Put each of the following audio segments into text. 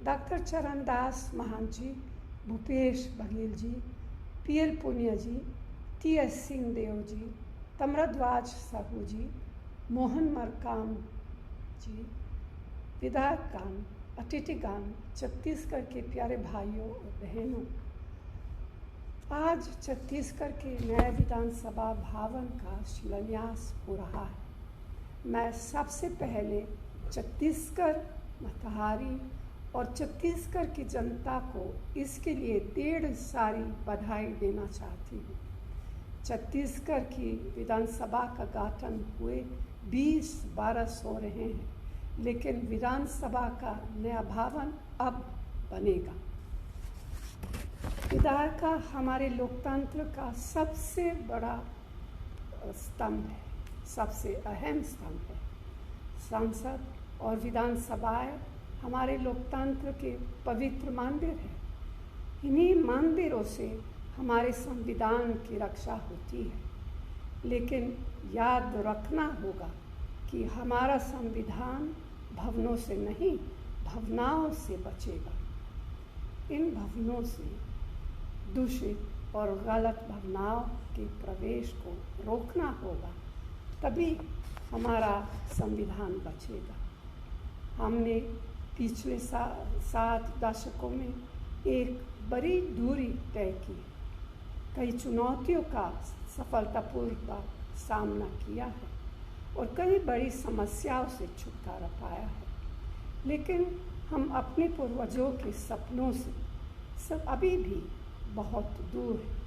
Doctor Charandas महान जी, Bhupesh Baghel ji, PL Punia जी, TS Singhdeo जी, तम्रध्वज साहू जी, मोहन मरकाम जी, विधायकगण, अतिथिगण, छत्तीसगढ़ के प्यारे भाइयों और बहनों, आज छत्तीसगढ़ के नए विधानसभा भवन का शिलान्यास हो रहा है। मैं सबसे पहले छत्तीसगढ़ मतहारी और छत्तीसगढ़ की जनता को इसके लिए ढेर सारी बधाई देना चाहती हूँ। छत्तीसगढ़ की विधानसभा का गठन हुए 20 बरस हो रहे हैं, लेकिन विधानसभा का नया भवन अब बनेगा। विधायिका हमारे लोकतंत्र का सबसे बड़ा स्तंभ है, सबसे अहम स्तंभ है। संसद और विधानसभाएं हमारे लोकतंत्र के पवित्र मंदिर हैं। इन्हीं मंदिरों से हमारे संविधान की रक्षा होती है। लेकिन याद रखना होगा कि हमारा संविधान भवनों से नहीं, भावनाओं से बचेगा। इन भवनों से दूषित और गलत भावनाओं के प्रवेश को रोकना होगा, तभी हमारा संविधान बचेगा। हमने पिछले 7 दशकों में एक बड़ी दूरी तय की, कई चुनौतियों का सफलतापूर्वक सामना किया है और कई बड़ी समस्याओं से छुटकारा पाया है। लेकिन हम अपने पूर्वजों के सपनों से सब अभी भी बहुत दूर है।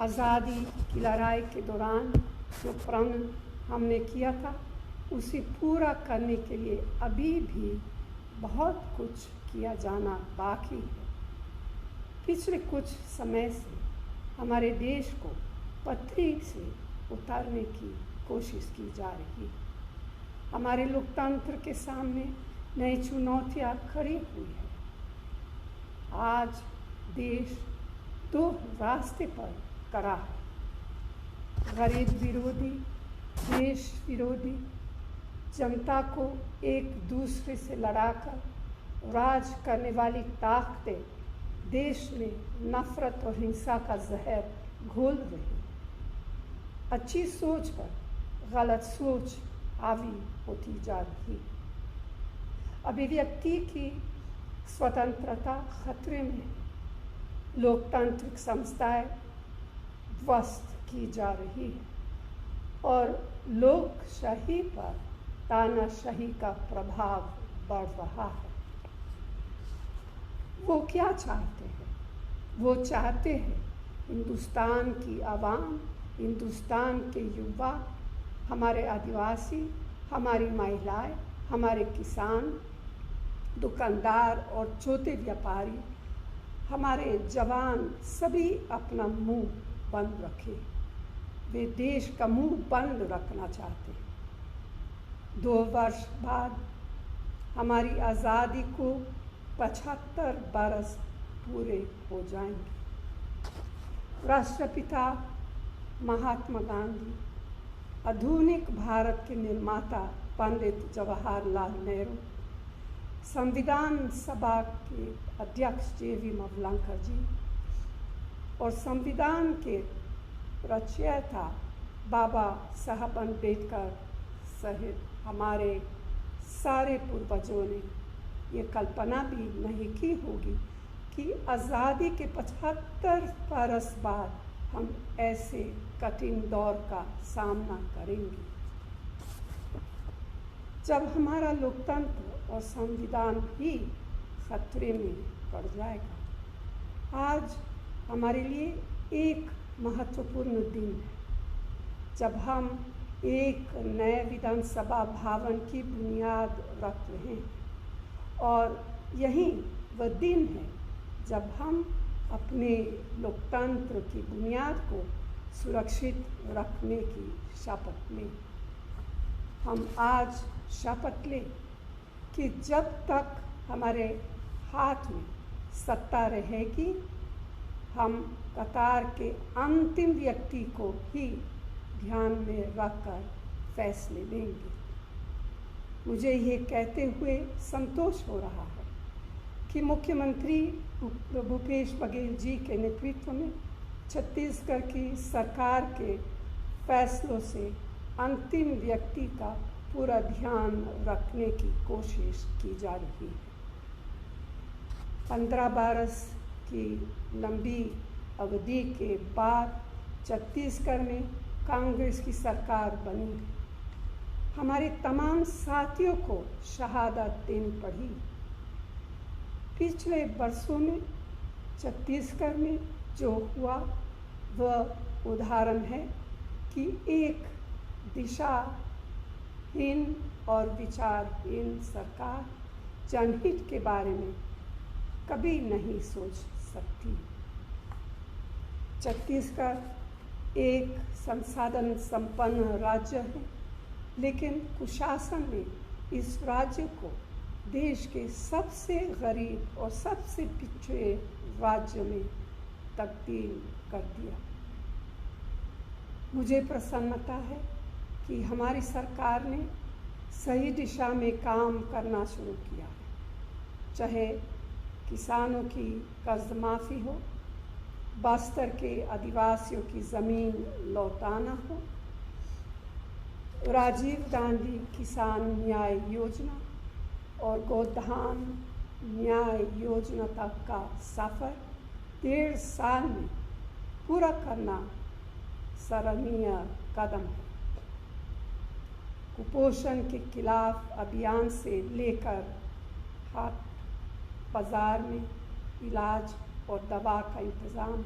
आज़ादी की लड़ाई के दौरान जो प्रण हमने किया था, उसे पूरा करने के लिए अभी भी बहुत कुछ किया जाना बाकी है। पिछले कुछ समय से हमारे देश को पटरी से उतारने की कोशिश की जा रही है। हमारे लोकतंत्र के सामने नई चुनौतियां खड़ी हुई है। आज देश 2 रास्ते पर खड़ा है, गरीब विरोधी, देश विरोधी, जनता को एक दूसरे से लड़ाकर राज करने वाली ताकतें देश में नफरत और हिंसा का जहर घोल रही। अच्छी सोच पर गलत सोच हावी होती जा रही। अभिव्यक्ति की स्वतंत्रता खतरे में है। लोकतांत्रिक संस्थाएं ध्वस्त की जा रही है और लोकशाही पर तानाशाही का प्रभाव बढ़ रहा है। वो क्या चाहते हैं? वो चाहते हैं हिंदुस्तान की आवाम, हिंदुस्तान के युवा, हमारे आदिवासी, हमारी महिलाएं, हमारे किसान, दुकानदार और छोटे व्यापारी, हमारे जवान सभी अपना मुंह बंद रखें। वे देश का मुंह बंद रखना चाहते हैं। 2 वर्ष बाद हमारी आज़ादी को 75 बरस पूरे हो जाएंगे। राष्ट्रपिता महात्मा गांधी, आधुनिक भारत के निर्माता पंडित जवाहरलाल नेहरू, संविधान सभा के अध्यक्ष JV मवलंकर जी और संविधान के रचयिता बाबा साहब अम्बेडकर सहित हमारे सारे पूर्वजों ने ये कल्पना भी नहीं की होगी कि आज़ादी के 75 बरस बाद हम ऐसे कठिन दौर का सामना करेंगे, जब हमारा लोकतंत्र और संविधान ही खतरे में पड़ जाएगा। आज हमारे लिए एक महत्वपूर्ण दिन है, जब हम एक नए विधानसभा भवन की बुनियाद रख रहे हैं और यही वह दिन है जब हम अपने लोकतंत्र की बुनियाद को सुरक्षित रखने की शपथ लें। हम आज शपथ लें कि जब तक हमारे हाथ में सत्ता रहेगी, हम कतार के अंतिम व्यक्ति को ही ध्यान में रखकर फैसले लेंगे। मुझे ये कहते हुए संतोष हो रहा है कि मुख्यमंत्री भूपेश बघेल जी के नेतृत्व में छत्तीसगढ़ की सरकार के फैसलों से अंतिम व्यक्ति का पूरा ध्यान रखने की कोशिश की जा रही है। 15 बरस की लंबी अवधि के बाद छत्तीसगढ़ में कांग्रेस की सरकार बनी है। हमारे तमाम साथियों को शहादत देनी पड़ी। पिछले वर्षों में छत्तीसगढ़ में जो हुआ वह उदाहरण है कि एक दिशाहीन और विचारहीन सरकार जनहित के बारे में कभी नहीं सोच सकती। छत्तीसगढ़ एक संसाधन संपन्न राज्य है, लेकिन कुशासन ने इस राज्य को देश के सबसे गरीब और सबसे पिछड़े राज्य में तब्दील कर दिया। मुझे प्रसन्नता है कि हमारी सरकार ने सही दिशा में काम करना शुरू किया है, चाहे किसानों की कर्ज माफ़ी हो, बस्तर के आदिवासियों की ज़मीन लौटाना हो, राजीव गांधी किसान न्याय योजना और गोधान न्याय योजना तक का सफ़र 1.5 साल में पूरा करना सराहनीय कदम है। कुपोषण के खिलाफ अभियान से लेकर हाट बाज़ार में इलाज और दवा का इंतज़ाम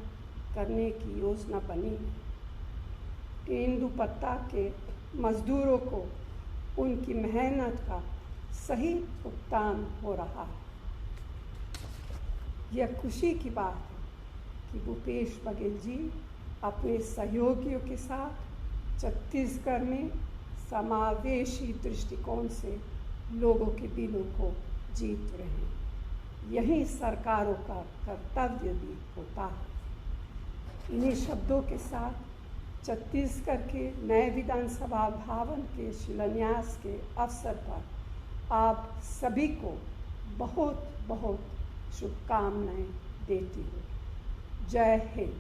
करने की योजना बनी है। तेंदुपत्ता के मज़दूरों को उनकी मेहनत का सही भुगतान हो रहा है। यह खुशी की बात है कि भूपेश बघेल जी अपने सहयोगियों के साथ छत्तीसगढ़ में समावेशी दृष्टिकोण से लोगों के दिलों को जीत रहे हैं। यही सरकारों का कर्तव्य भी होता है। इन्हीं शब्दों के साथ छत्तीसगढ़ के नए विधानसभा भवन के शिलान्यास के अवसर पर आप सभी को बहुत बहुत शुभकामनाएं देती हूँ। जय हिंद।